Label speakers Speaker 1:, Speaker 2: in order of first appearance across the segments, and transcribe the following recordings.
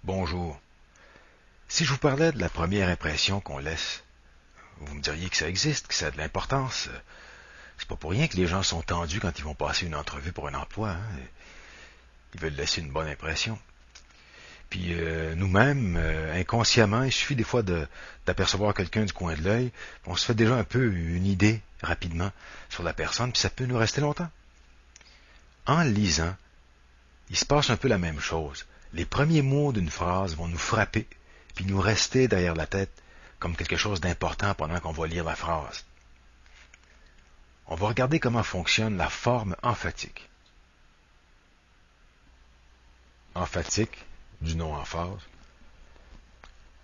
Speaker 1: Bonjour. Si je vous parlais de la première impression qu'on laisse, vous me diriez que ça existe, que ça a de l'importance. C'est pas pour rien que les gens sont tendus quand ils vont passer une entrevue pour un emploi, hein. Ils veulent laisser une bonne impression. Puis nous-mêmes, inconsciemment, il suffit des fois d'apercevoir quelqu'un du coin de l'œil, on se fait déjà un peu une idée rapidement sur la personne, puis ça peut nous rester longtemps. En lisant, il se passe un peu la même chose. Les premiers mots d'une phrase vont nous frapper, puis nous rester derrière la tête comme quelque chose d'important pendant qu'on va lire la phrase. On va regarder comment fonctionne la forme emphatique. Emphatique, du nom emphase.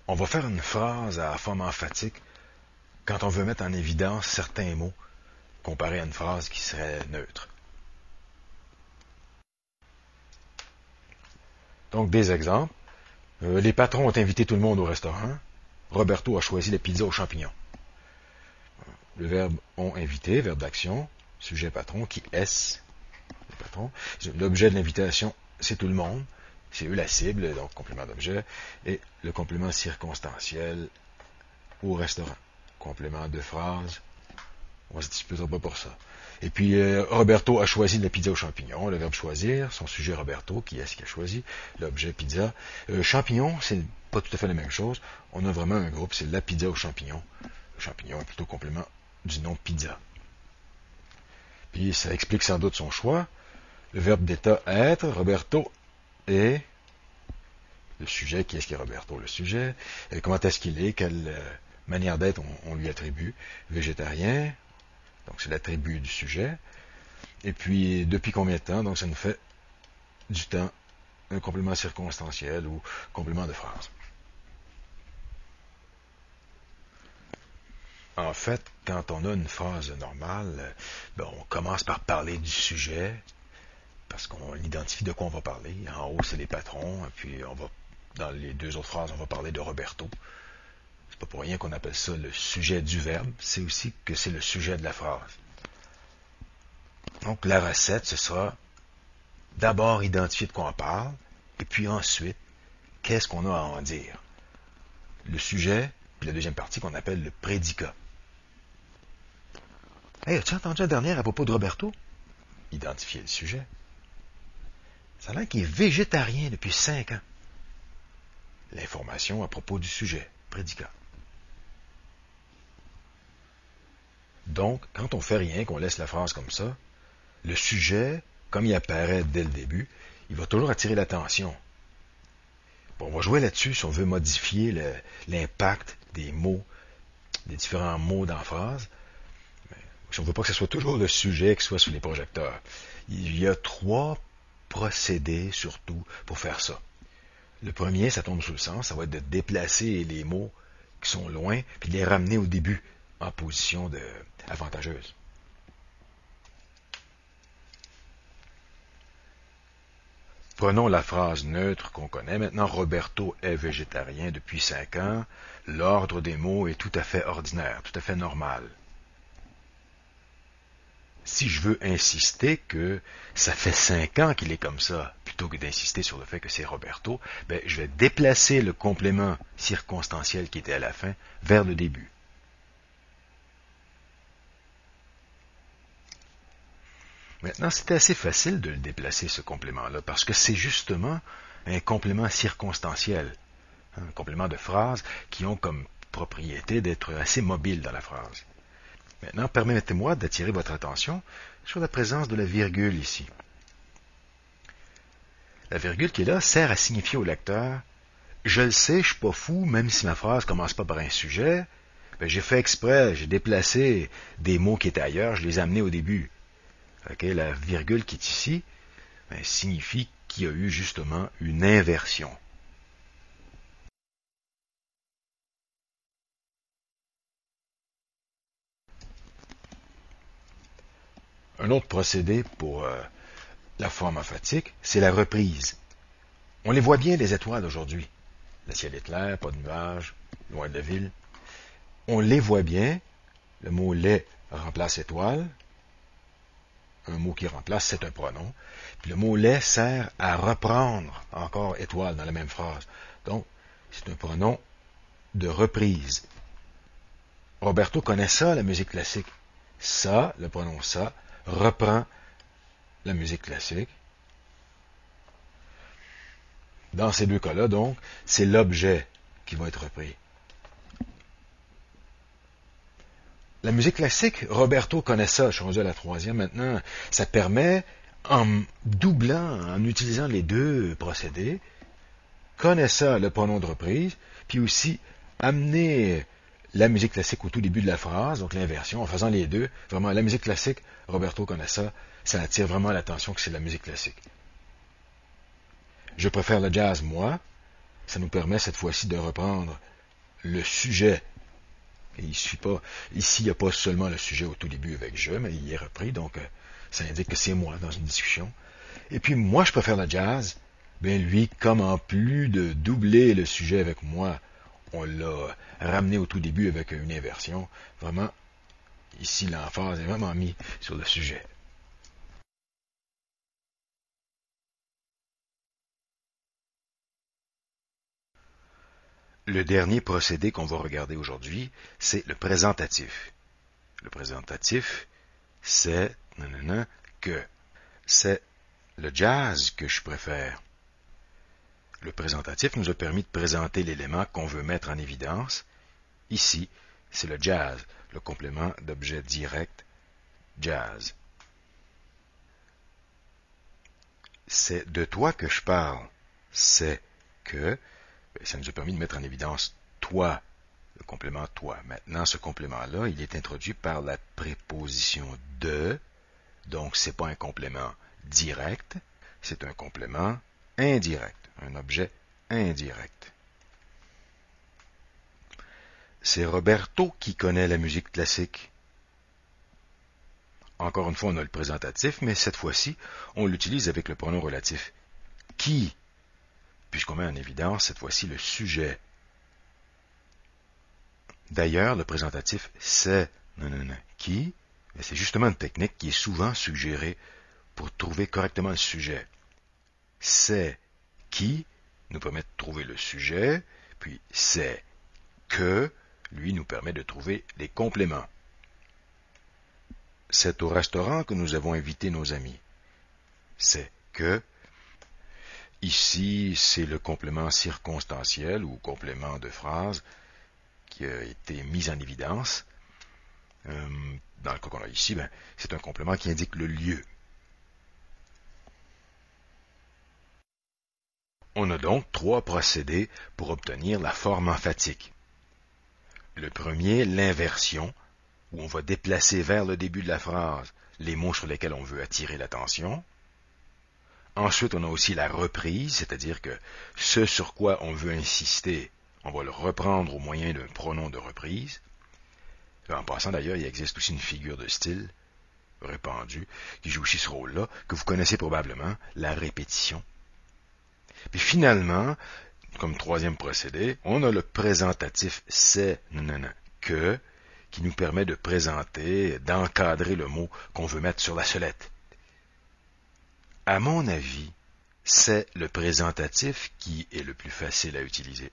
Speaker 1: On va faire une phrase à forme emphatique quand on veut mettre en évidence certains mots comparé à une phrase qui serait neutre. Donc des exemples. Les patrons ont invité tout le monde au restaurant. Roberto a choisi la pizza aux champignons. Le verbe ont invité, verbe d'action, sujet patron, qui est le patron. L'objet de l'invitation, c'est tout le monde. C'est eux la cible, donc complément d'objet. Et le complément circonstanciel au restaurant. Complément de phrase. On se disputera pas pour ça. Et puis, Roberto a choisi de la pizza aux champignons. Le verbe choisir, son sujet Roberto, qui est-ce qui a choisi? L'objet pizza. Champignons, c'est pas tout à fait la même chose. On a vraiment un groupe, c'est la pizza aux champignons. Le champignon est plutôt complément du nom pizza. Puis, ça explique sans doute son choix. Le verbe d'état être, Roberto, et le sujet, qui est-ce qui est Roberto? Le sujet. Et comment est-ce qu'il est? Quelle manière d'être on lui attribue? Végétarien. Donc, c'est l'attribut du sujet. Et puis, depuis combien de temps? Donc, ça nous fait du temps, un complément circonstanciel ou complément de phrase. En fait, quand on a une phrase normale, on commence par parler du sujet, parce qu'on identifie de quoi on va parler. En haut, c'est les patrons, et puis dans les deux autres phrases, on va parler de Roberto. C'est pas pour rien qu'on appelle ça le sujet du verbe, c'est aussi que c'est le sujet de la phrase. Donc, la recette, ce sera d'abord identifier de quoi on parle, et puis ensuite, qu'est-ce qu'on a à en dire? Le sujet, puis la deuxième partie qu'on appelle le prédicat. Hey, as-tu entendu la dernière à propos de Roberto? Identifier le sujet. Ça a l'air qu'il est végétarien depuis 5 ans. L'information à propos du sujet, prédicat. Donc, quand on fait rien, qu'on laisse la phrase comme ça, le sujet, comme il apparaît dès le début, il va toujours attirer l'attention. Bon, on va jouer là-dessus si on veut modifier l'impact des mots, des différents mots dans la phrase. Mais si on ne veut pas que ce soit toujours le sujet qui soit sous les projecteurs. Il y a 3 procédés surtout pour faire ça. Le premier, ça tombe sous le sens, ça va être de déplacer les mots qui sont loin, puis de les ramener au début en position avantageuse. Prenons la phrase neutre qu'on connaît. Maintenant, Roberto est végétarien depuis 5 ans. L'ordre des mots est tout à fait ordinaire, tout à fait normal. Si je veux insister que ça fait 5 ans qu'il est comme ça, plutôt que d'insister sur le fait que c'est Roberto, je vais déplacer le complément circonstanciel qui était à la fin vers le début. Maintenant, c'était assez facile de le déplacer, ce complément-là, parce que c'est justement un complément circonstanciel, un complément de phrase qui ont comme propriété d'être assez mobiles dans la phrase. Maintenant, permettez-moi d'attirer votre attention sur la présence de la virgule ici. La virgule qui est là sert à signifier au lecteur « Je le sais, je suis pas fou, même si ma phrase commence pas par un sujet, j'ai fait exprès, j'ai déplacé des mots qui étaient ailleurs, je les ai amenés au début. » La virgule qui est ici signifie qu'il y a eu justement une inversion. Un autre procédé pour la forme emphatique, c'est la reprise. On les voit bien, les étoiles aujourd'hui. Le ciel est clair, pas de nuages, loin de la ville. On les voit bien. Le mot les remplace étoile. un mot qui remplace, c'est un pronom. Puis le mot les sert à reprendre encore étoile dans la même phrase. Donc, c'est un pronom de reprise. Roberto connaît ça, la musique classique. Ça, le pronom ça, reprend la musique classique. Dans ces deux cas-là, donc, c'est l'objet qui va être repris. La musique classique, Roberto connaît ça, je suis rendu à la troisième maintenant, ça permet, en doublant, en utilisant les deux procédés, connaît ça, le pronom de reprise, puis aussi amener la musique classique au tout début de la phrase, donc l'inversion, en faisant les deux, vraiment la musique classique, Roberto connaît ça, ça attire vraiment l'attention que c'est la musique classique. Je préfère le jazz, moi, ça nous permet cette fois-ci de reprendre le sujet. Et il suffit pas, ici, il n'y a pas seulement le sujet au tout début avec je, mais il est repris, donc ça indique que c'est moi dans une discussion. Et puis moi, je préfère le jazz. Ben lui, comme en plus de doubler le sujet avec moi, on l'a ramené au tout début avec une inversion. Vraiment, ici, l'emphase est vraiment mise sur le sujet. Le dernier procédé qu'on va regarder aujourd'hui, c'est le présentatif. Le présentatif, c'est que. C'est le jazz que je préfère. Le présentatif nous a permis de présenter l'élément qu'on veut mettre en évidence. Ici, c'est le jazz, le complément d'objet direct, jazz. C'est de toi que je parle. C'est que, ça nous a permis de mettre en évidence toi, le complément toi. Maintenant, ce complément-là, il est introduit par la préposition de, donc c'est pas un complément direct, c'est un complément indirect, un objet indirect. C'est Roberto qui connaît la musique classique. Encore une fois, on a le présentatif, mais cette fois-ci, on l'utilise avec le pronom relatif. Qui, puisqu'on met en évidence cette fois-ci le sujet. D'ailleurs, le présentatif c'est qui, c'est justement une technique qui est souvent suggérée pour trouver correctement le sujet. C'est qui nous permet de trouver le sujet, puis c'est que, lui, nous permet de trouver les compléments. C'est au restaurant que nous avons invité nos amis. C'est que, ici, c'est le complément circonstanciel ou complément de phrase qui a été mis en évidence. Dans le cas qu'on a ici, c'est un complément qui indique le lieu. On a donc trois procédés pour obtenir la forme emphatique. Le premier, l'inversion, où on va déplacer vers le début de la phrase les mots sur lesquels on veut attirer l'attention. Ensuite, on a aussi la reprise, c'est-à-dire que ce sur quoi on veut insister, on va le reprendre au moyen d'un pronom de reprise. En passant d'ailleurs, il existe aussi une figure de style répandue qui joue aussi ce rôle-là, que vous connaissez probablement, la répétition. Puis finalement, comme troisième procédé, on a le présentatif c'est que, qui nous permet de présenter, d'encadrer le mot qu'on veut mettre sur la sellette. À mon avis, c'est le présentatif qui est le plus facile à utiliser.